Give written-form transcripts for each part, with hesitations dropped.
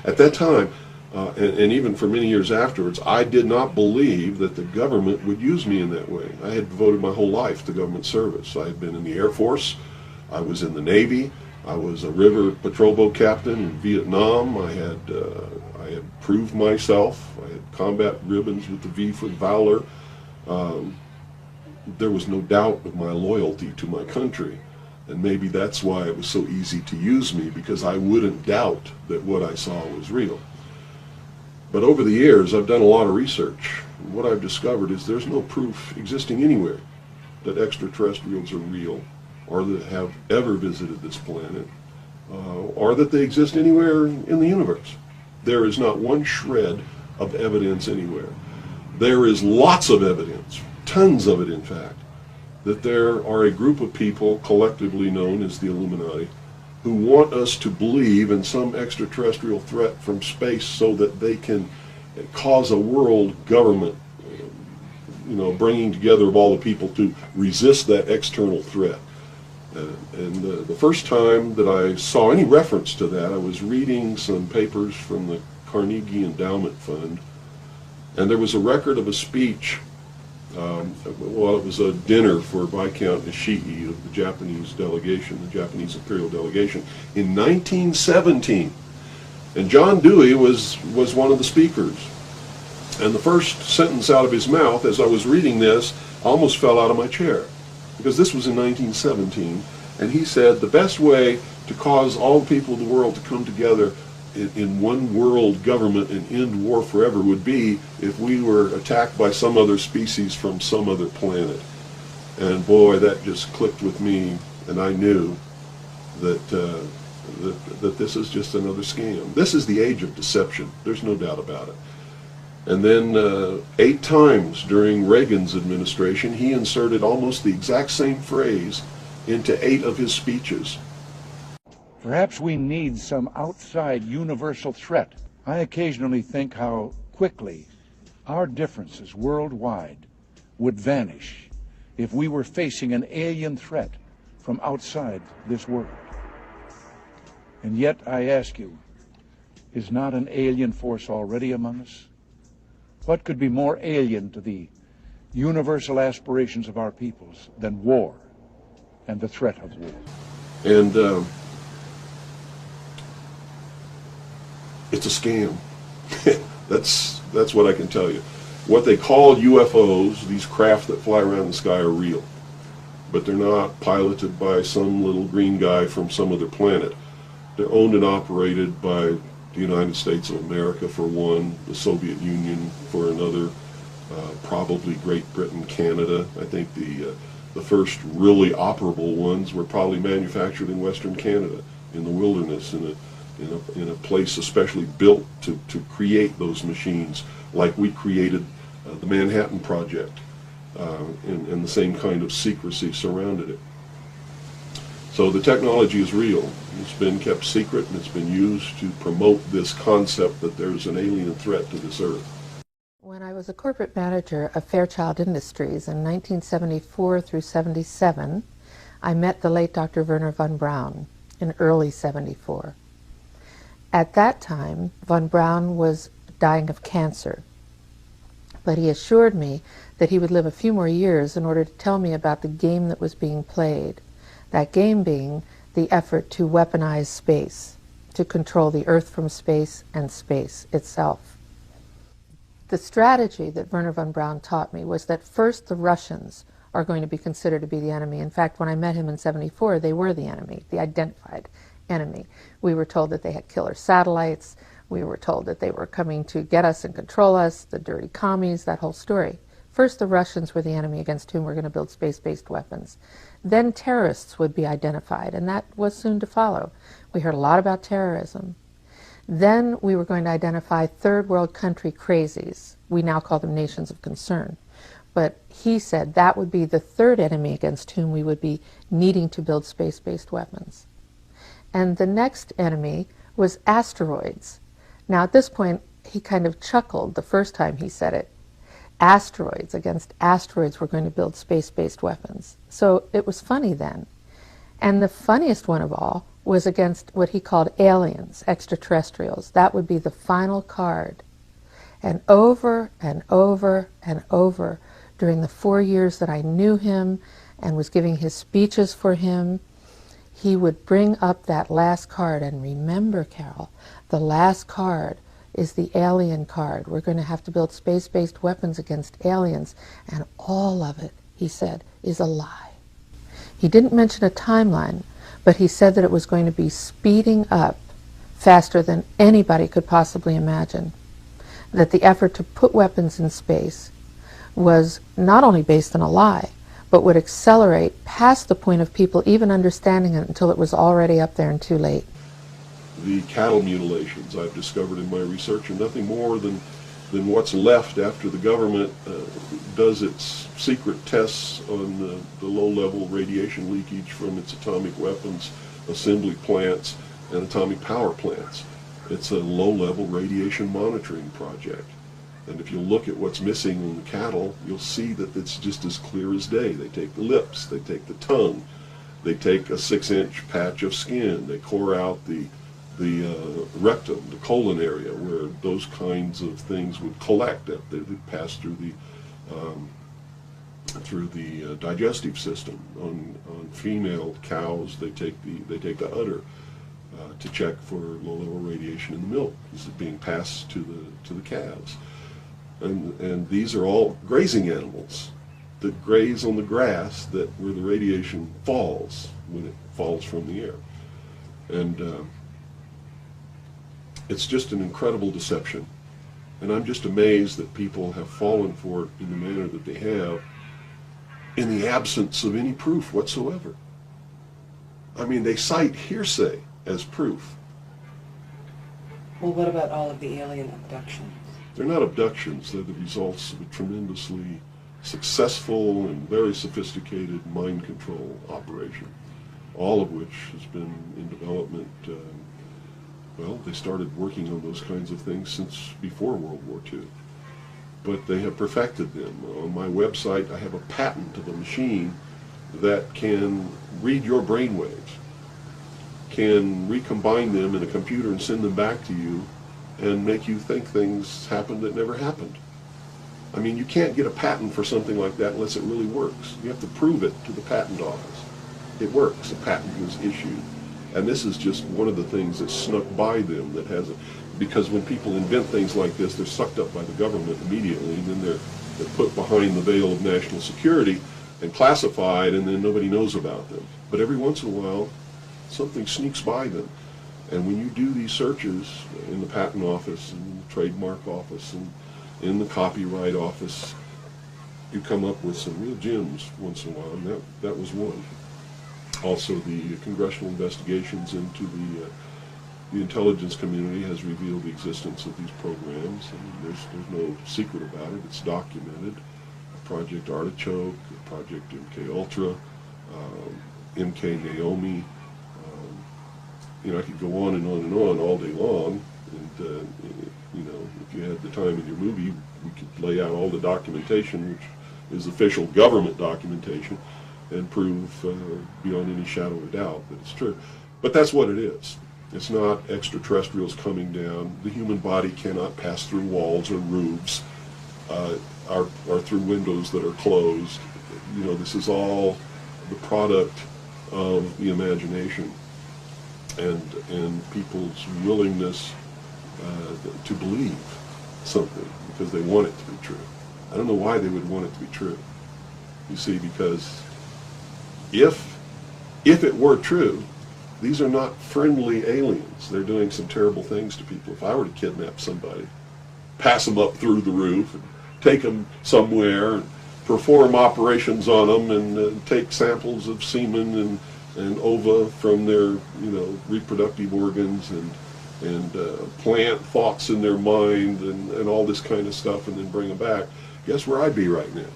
At that time, and even for many years afterwards, I did not believe that the government would use me in that way. I had devoted my whole life to government service. I had been in the Air Force, I was in the Navy, I was a river patrol boat captain in Vietnam. I had proved myself. I had combat ribbons with the V for Valor. There was no doubt of my loyalty to my country. And maybe that's why it was so easy to use me, because I wouldn't doubt that what I saw was real. But over the years, I've done a lot of research. And what I've discovered is there's no proof existing anywhere that extraterrestrials are real, or that have ever visited this planet, or that they exist anywhere in the universe. There is not one shred of evidence anywhere. There is lots of evidence, tons of it in fact, that there are a group of people collectively known as the Illuminati who want us to believe in some extraterrestrial threat from space so that they can cause a world government, bringing together of all the people to resist that external threat. And the first time that I saw any reference to that, I was reading some papers from the Carnegie Endowment Fund, and there was a record of a speech. It was a dinner for Viscount Ishii of the Japanese delegation, the Japanese imperial delegation, in 1917. And John Dewey was one of the speakers. And the first sentence out of his mouth, as I was reading this, I almost fell out of my chair, because this was in 1917, and he said the best way to cause all the people of the world to come together in one world government and end war forever would be if we were attacked by some other species from some other planet. And boy, that just clicked with me, and I knew that that this is just another scam. This is the age of deception. There's no doubt about it. And then 8 times during Reagan's administration, he inserted almost the exact same phrase into 8 of his speeches. Perhaps we need some outside universal threat. I occasionally think how quickly our differences worldwide would vanish if we were facing an alien threat from outside this world. And yet, I ask you, is not an alien force already among us? What could be more alien to the universal aspirations of our peoples than war and the threat of war? And it's a scam. That's what I can tell you. What they call UFOs, these craft that fly around the sky, are real. But they're not piloted by some little green guy from some other planet. They're owned and operated by the United States of America for one, the Soviet Union for another, probably Great Britain, Canada. I think the first really operable ones were probably manufactured in Western Canada, in the wilderness, in a place especially built to create those machines, like we created the Manhattan Project, and the same kind of secrecy surrounded it. So the technology is real. It's been kept secret, and it's been used to promote this concept that there's an alien threat to this earth. When I was a corporate manager of Fairchild Industries in 1974 through 77, I met the late Dr. Wernher von Braun in early 74. At that time, von Braun was dying of cancer, but he assured me that he would live a few more years in order to tell me about the game that was being played, that game being the effort to weaponize space, to control the Earth from space and space itself. The strategy that Wernher von Braun taught me was that first the Russians are going to be considered to be the enemy. In fact, when I met him in 74, they were the enemy, the identified enemy. We were told that they had killer satellites. We were told that they were coming to get us and control us, the dirty commies, that whole story. First, the Russians were the enemy against whom we're going to build space-based weapons. Then terrorists would be identified, and that was soon to follow. We heard a lot about terrorism. Then we were going to identify third world country crazies. We now call them nations of concern. But he said that would be the third enemy against whom we would be needing to build space-based weapons. And the next enemy was asteroids. Now at this point, he kind of chuckled the first time he said it. Asteroids, against asteroids we're going to build space-based weapons. So it was funny then. And the funniest one of all was against what he called aliens, extraterrestrials. That would be the final card. And over and over and over during the 4 years that I knew him and was giving his speeches for him, he would bring up that last card. And remember, Carol, the last card is the alien card. We're going to have to build space-based weapons against aliens, and all of it, he said, is a lie. He didn't mention a timeline, but he said that it was going to be speeding up faster than anybody could possibly imagine. That the effort to put weapons in space was not only based on a lie, but would accelerate past the point of people even understanding it until it was already up there and too late. The cattle mutilations I've discovered in my research are nothing more than what's left after the government does its secret tests on the low-level radiation leakage from its atomic weapons assembly plants and atomic power plants. It's a low-level radiation monitoring project. And if you look at what's missing in the cattle, you'll see that it's just as clear as day. They take the lips, they take the tongue, they take a 6-inch patch of skin, they core out the rectum, the colon area, where those kinds of things would collect. They pass through the digestive system. On female cows, they take the udder to check for low-level radiation in the milk. This is being passed to the calves, and these are all grazing animals that graze on the grass where the radiation falls when it falls from the air, and it's just an incredible deception. And I'm just amazed that people have fallen for it in the manner that they have, in the absence of any proof whatsoever. I mean, they cite hearsay as proof. Well, what about all of the alien abductions? They're not abductions. They're the results of a tremendously successful and very sophisticated mind control operation, all of which has been in development. Well, they started working on those kinds of things since before World War II, but they have perfected them. On my website, I have a patent of a machine that can read your brain waves, can recombine them in a computer and send them back to you and make you think things happened that never happened. I mean, you can't get a patent for something like that unless it really works. You have to prove it to the patent office. It works. A patent was issued. And this is just one of the things that snuck by them that hasn't, because when people invent things like this, they're sucked up by the government immediately, and then they're put behind the veil of national security and classified, and then nobody knows about them. But every once in a while, something sneaks by them. And when you do these searches in the patent office, and the trademark office, and in the copyright office, you come up with some real gems once in a while, and that was one. Also, the congressional investigations into the intelligence community has revealed the existence of these programs, and there's no secret about it. It's documented. Project Artichoke, Project MK Ultra, MK Naomi. I could go on and on and on all day long, and if you had the time in your movie, we could lay out all the documentation, which is official government documentation, and prove beyond any shadow of a doubt that it's true. But that's what it is. It's not extraterrestrials coming down. The human body cannot pass through walls or roofs, or through windows that are closed. This is all the product of the imagination and people's willingness to believe something because they want it to be true. I don't know why they would want it to be true. You see, because if it were true, these are not friendly aliens. They're doing some terrible things to people. If I were to kidnap somebody, pass them up through the roof, and take them somewhere, and perform operations on them, and take samples of semen and ova from their reproductive organs, and plant thoughts in their mind, and all this kind of stuff, and then bring them back, guess where I'd be right now?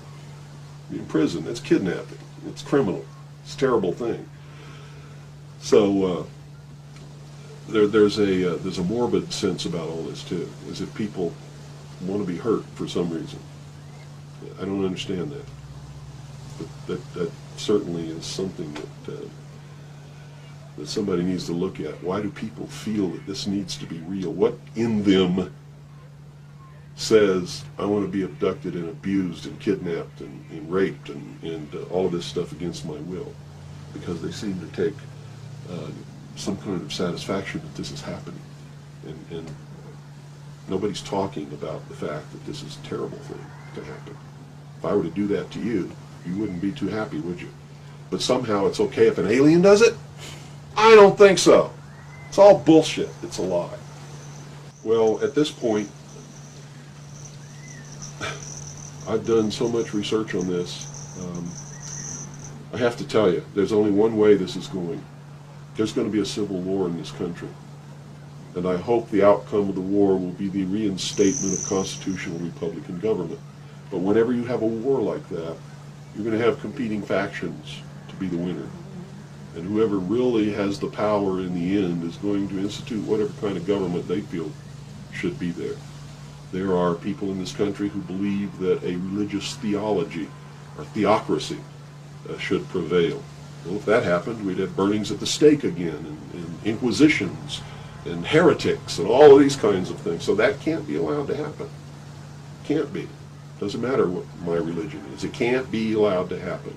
In prison. That's kidnapping. It's criminal. It's a terrible thing. So there's a morbid sense about all this too, as if people want to be hurt for some reason. I don't understand that, but that certainly is something that that somebody needs to look at. Why do people feel that this needs to be real? What in them says, I want to be abducted and abused and kidnapped and raped and all of this stuff against my will? Because they seem to take some kind of satisfaction that this is happening. And nobody's talking about the fact that this is a terrible thing to happen. If I were to do that to you, you wouldn't be too happy, would you? But somehow it's okay if an alien does it? I don't think so. It's all bullshit. It's a lie. Well, at this point, I've done so much research on this. I have to tell you, there's only one way this is going. There's going to be a civil war in this country. And I hope the outcome of the war will be the reinstatement of constitutional Republican government. But whenever you have a war like that, you're going to have competing factions to be the winner. And whoever really has the power in the end is going to institute whatever kind of government they feel should be there. There are people in this country who believe that a religious theology or theocracy should prevail. Well, if that happened, we'd have burnings at the stake again, and inquisitions, and heretics, and all of these kinds of things. So that can't be allowed to happen. Can't be. Doesn't matter what my religion is. It can't be allowed to happen.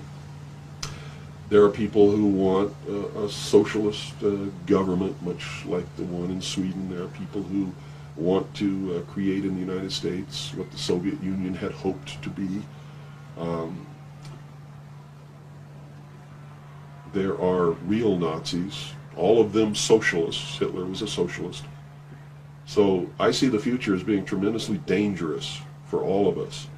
There are people who want a socialist government, much like the one in Sweden. There are people who want to create in the United States what the Soviet Union had hoped to be. There are real Nazis, all of them socialists. Hitler was a socialist. So I see the future as being tremendously dangerous for all of us.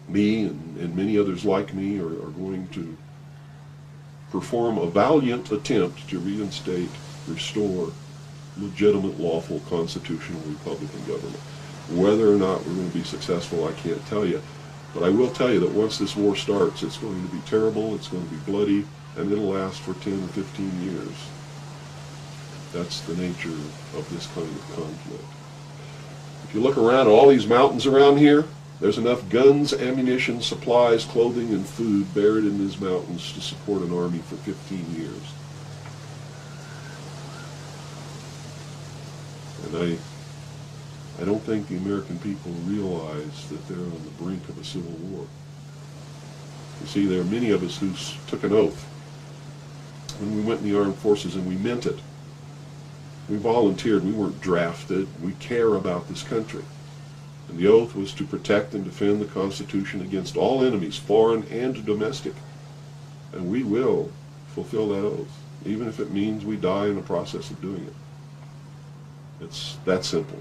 Me and many others like me are going to perform a valiant attempt to reinstate, restore legitimate, lawful, constitutional Republican government. Whether or not we're going to be successful, I can't tell you. But I will tell you that once this war starts, it's going to be terrible, it's going to be bloody, and it'll last for 10 or 15 years. That's the nature of this kind of conflict. If you look around at all these mountains around here, there's enough guns, ammunition, supplies, clothing, and food buried in these mountains to support an army for 15 years. And I don't think the American people realize that they're on the brink of a civil war. You see, there are many of us who took an oath when we went in the armed forces, and we meant it. We volunteered. We weren't drafted. We care about this country. And the oath was to protect and defend the Constitution against all enemies, foreign and domestic. And we will fulfill that oath, even if it means we die in the process of doing it. It's that simple.